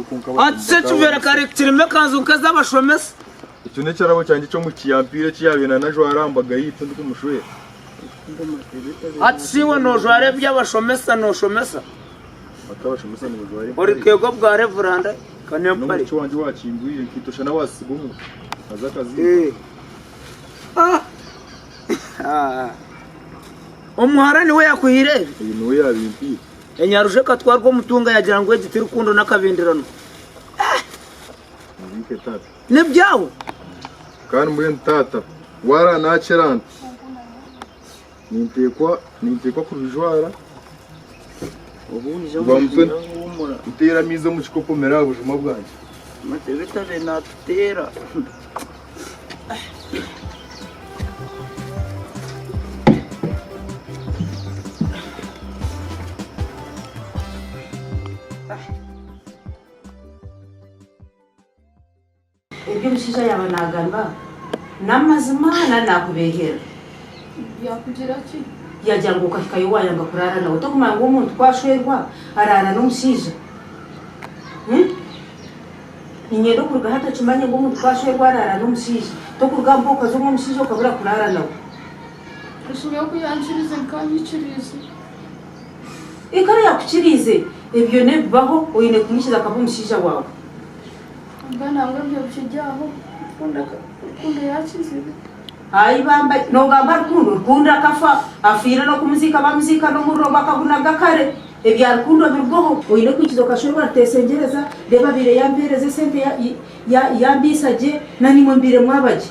kunkaba atse tuvera karekitire mekanzu nkazabashomesa icyo ne cyarabo cyanjye cyo mu kiyampire cyabina na jo arambaga yipfa ndi kumushuye atsiwe no jware by'abashomesa no shomesa atabashomesa ni jware ori kego bwa reveranda kane mpari cyo wanje wakinguye kitosha na wasibumu azakazi umuharani we yakuhire niwe yabimpi enyaruje katwarwa mutunga yagira ngo egiti rukundo nakavindirano nibike tata ne byawo kandi muri tata wara nacherant nintekwa kubijwara ubunje umura utera mizo mu kikopo mera bujuma bwanje matebeta benatera ibyo bishisha yaba nagamba namazima nakubehera yakugira ki yajya ngo kafikayo wayanga kurara nawe to kumanga umuntu twashwerwa arara n'umusija Inyendo kurga hata chumanye ngo umuntu twashwerwa arara n'umusija to kurga mboka zo umusija ukabura kurara nawe ushobora kuyanshiriza nkanyiciriza ikare yakukirize ibyo ne bibaho uyine kunishiza akaba umusija wawe ngana ngo byo bijyaho ukunda yakize Ai bamba no gamba rukundo akafa afira no kumuzika bamuzika no muroba kabunaga kare ebya rukundo birugoho uyine kwikizo kashobora tesengereza reba bire yambereze sente ya mbisaje nani mwambire mwabaje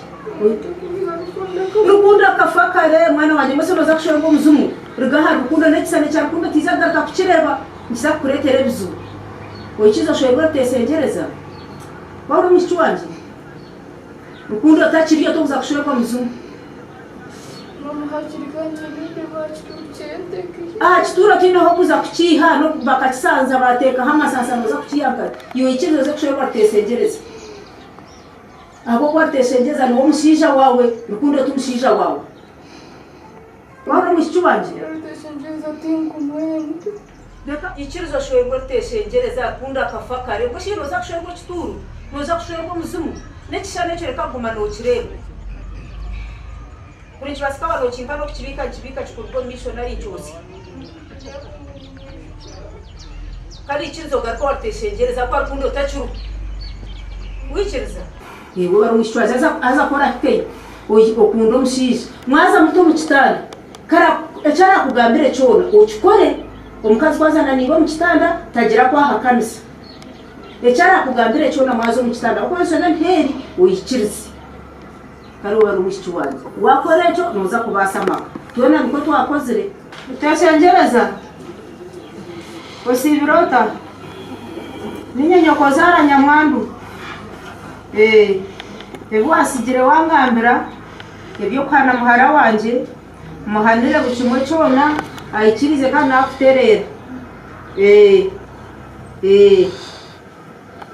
rukundo akafa kare mwana wanje musono zakushora ngo muzumu rugaha rukundo nekisane cya rukundo tizagaruka kukireba ngisa kuretere bizu uyikizo shobora tesengereza bawuri mishtu wanje rukundo atakiriyo to uzakushora kwa muzungu mama hakirikanye ninde bacikendeke chitura tino ho kuza kuchiha no bakachisanza bateka hamasansano za kuchiyanga iyo ikizo zo kushora tesengereza abo kwatesengereza ni omusija wawe rukundo tumusija wawe wari mishtu wanje tesengereza tingu mwende Deka ikizo shora tesengereza kunda kafakare ko shiro za kushora chituru no za kushora kwa muzumu nekishane cyo reka guma no kirebe kuri kibasika bano kimpa no kibika chikurwo missionary cyose kali ikizo garko arteshengereza kwa rukundo tachuru wikiriza yego bari mushwaza aza kora kite okundo mushize mwaza muto mu kitanda kara ecara kugambire cyona ukikore omukazi kwazana nibo mu kitanda tagira kwa hakanisa ecara kugambire cyona mwazo mu kitanda ukoresha nteri uyikirize kari wari mushiki wanjye wakora cyo nuza kubasama tubona niko twakozere utashengereza osibirota ninyonyoko zara nyamwandu ebu asigire wangambira ebyo kana muhara wanje muhanire buchimwe cyona ayikirize kandi nakuterera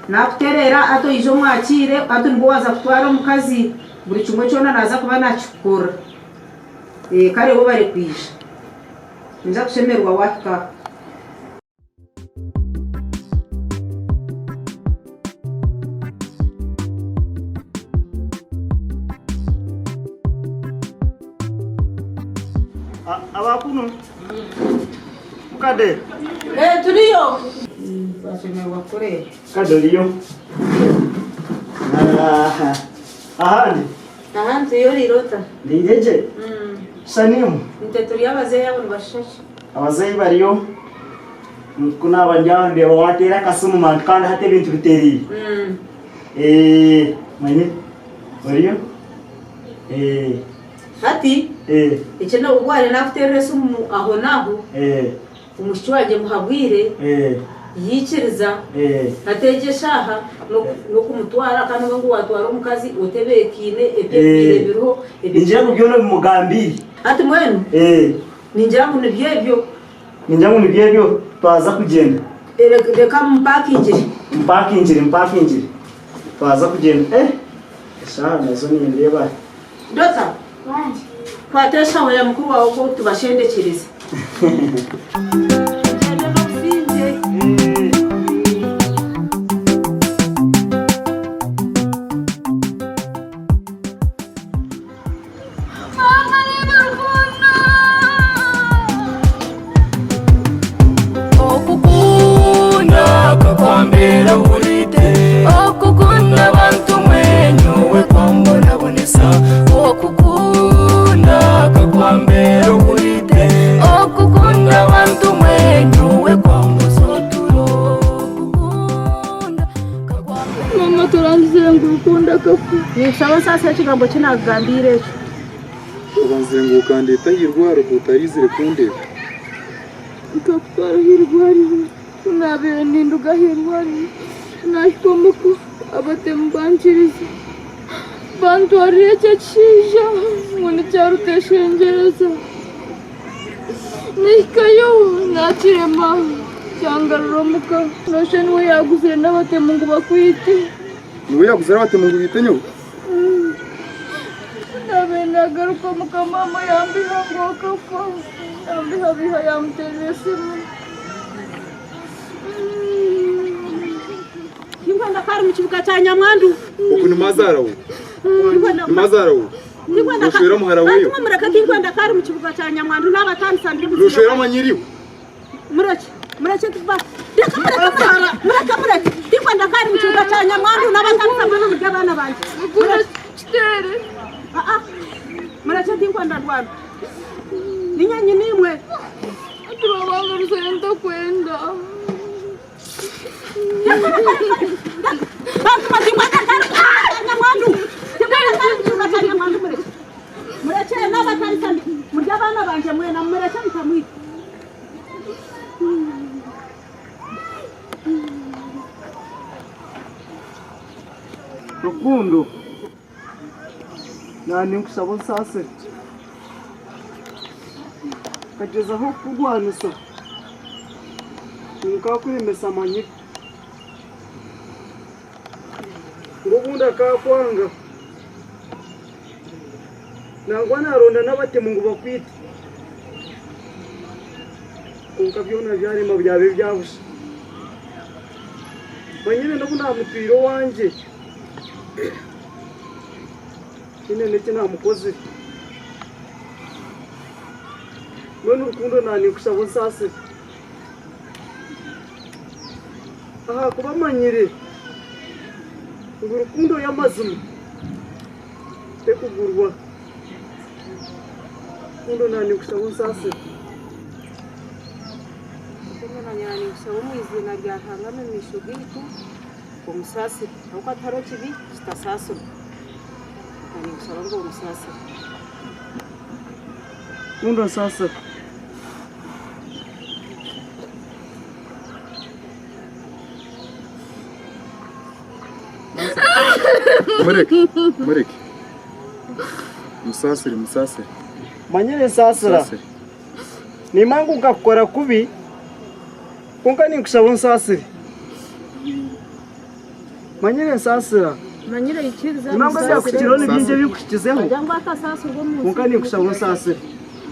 nakuterera ato ijo mwakire ato ndwaza kutwara mukazi buri kimwe cyona naza kuba nakikora kare bo bari kwisha nza kushemerwa wahika abakuno mukade turiyo bashemerwa kore kadoliyo ahandi yo rirota ndigeje sanimu nte turi abazeyi abo bashashe abazeyi bariyo kuna abanjande watera kasumu man kandi hate bintu biteriye manye bariyo hati ichena ubware nakuterere sumu aho naho umushyi waje muhabwire yikiriza ategeshaha no kumutwara kandi ngo watwara umukazi utebekine ebye biriho injira mu byo no mugambi ati mwenu ninjira mu byebyo twaza kugenda reka mpakingire twaza kugenda shana zo ni ndeba dota twatesha wa mukuru wawe ko tubashendekereza utarangiza ngo urukundo akafu nisaba sasa ikigambo kinagambire ubanzenguka ndeta hirwara kutarizire kundeba ukapara hirwari unabere ninduga hirwari nashikomuko abatemu banjiriza bantwariye cyakija muni cyaruteshengereza nikayo nakirema cyangwa romuka noshe niwe yaguze n'abatemu ngo bakwite niwe yaguze n'abatemu ngo bite nyo nabenagaruka mukamama yambiha ngo kafa yambiha biha yamteresimu Ningwanda kari mu kibuga cya Nyamwandu uku ni mazara we ni mazara we Rushwera muharaweyo mureka Ningwanda kari mu kibuga cya Nyamwandu n'abatansanzwe Rushwera manyiriwe mureke tuba mureke Ningwanda kari mu kibuga cya Nyamwandu n'abatansanzwe n'uburyo abana banje kitere mureke Ningwanda rwanda ninyanyi nimwe turabanga rusenda kwenda Mureke n'abatansanzwe murya abana banje mwena mureke mutamwita Rukundo nani nkusaba nsase kageza aho kurwanisa nkakwemesa amanyika ngo ubundi akakwanga nangwa naronda n'abatemu ngo bakwite kunka byona byarema byabe byabusha banyine ndabo namutwiro wanje ine neke namukoze none urukundo nani kusaba nsase aha kuba manyire ngo urukundo y'amazima tekugurwa urukundo nani kusaba nsase nanyani kusaba mu izina rya Hangame mishugitu umusasi uko ataro kibi kitasaso nani kusaba ngo umusasi urukundo nsase Mureke musasire manyire nsasira nimangu ugakora kubi kunka nikusaba nsasire manyire nsasira manyire ikiriza nimangu byakukiraho n'ibinje bikukizeho cyangwa atasaso rwo mu kunka nikusaba nsasire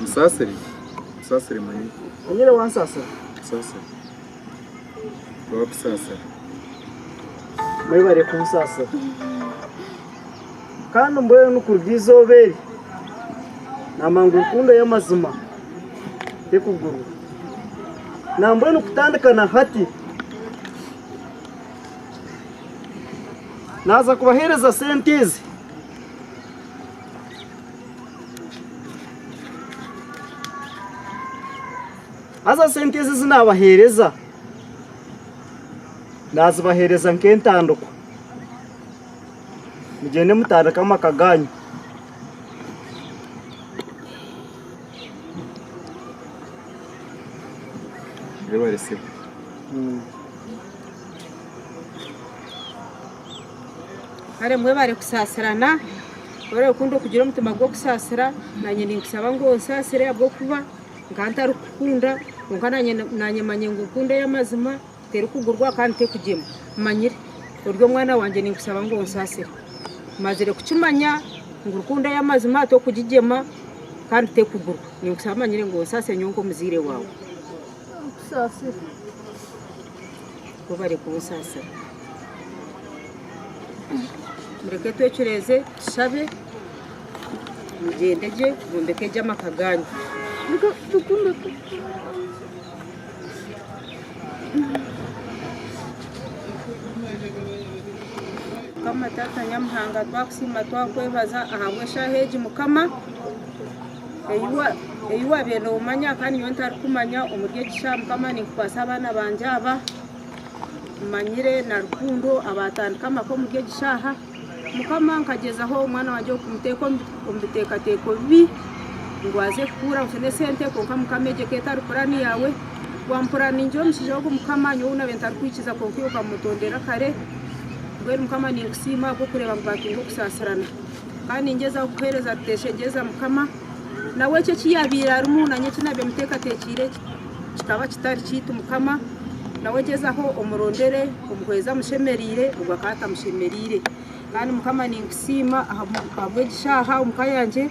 musasire manyire manyire wansasira musasire wapisasire muri bare kunsasira kandi mboye n'ukuru byizobere namangu urukundo y'amazima tekuguru namboye n'ukutandikana hati naza kubahereza sentizi aza sentizi zinabahereza nazibahereza nk'entanduko mugende mutandikamo akaganyu Rebarese Hare mwe bare kusasirana ore ukundo kugira umutima gwo kusasira nanye nikusaba ngo nsasire abwo kuba nganta rukunda nanye manye ngo ukunde y'amazima teri kugurwa kandi te kugema manyire uryo mwana wanje nikusaba ngo nsasire mazire kucimanya ngo urukundo y'amazima to kugigema kandi te kugurwa nikusaba manyire ngo nsasire nyonko muzire wawe kusasira ko bare kubusasira mureke twecureze shabe mugendeje gombeke jama kaganyu rukundo kama tata nyamuhanga twakusima twakwebaza ahabwe shaheji mukama eyuwa beno umanya kandi yo ntari kumanya umurye gisha mukama ni kwasa abana banje aba manyire na rukundo abatandika amako mu gihe gishaha mukama nkagezaho umwana wajye kumuteka teko bibi ngo aze kura ufene sente konka mukamege keta rukurani yawe wampurani njyo mshije wo mukama nyo una benta kwikiza konka ukamutondera kare ngwe mukama ni kusima ko kureba mbakingo kusasarana kandi ngeza kuhereza teshegeza mukama nawe cyo kiyabira rumuna nyeki nabe muteka tekire kikaba kitari kitu mukama nawe gezaho umurondere umuheza mushemerire ugakata mushemerire kandi mukama ni kusima ahabwe gishaha umukayanje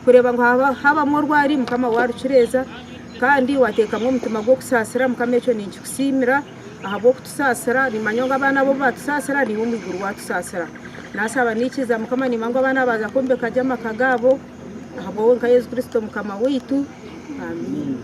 kureba ngo haba mu rwari mukama warucureza kandi watekamwe umutima gwo kusasira mukama cyo ni kusimira ahabo kutusasira ni manyonga abana bo batusasira ni bo muguru watusasira nasaba nikiza mukama ni mango abana baza kombe kajama kagabo ahabo nka Yesu Kristo mukama witu amen.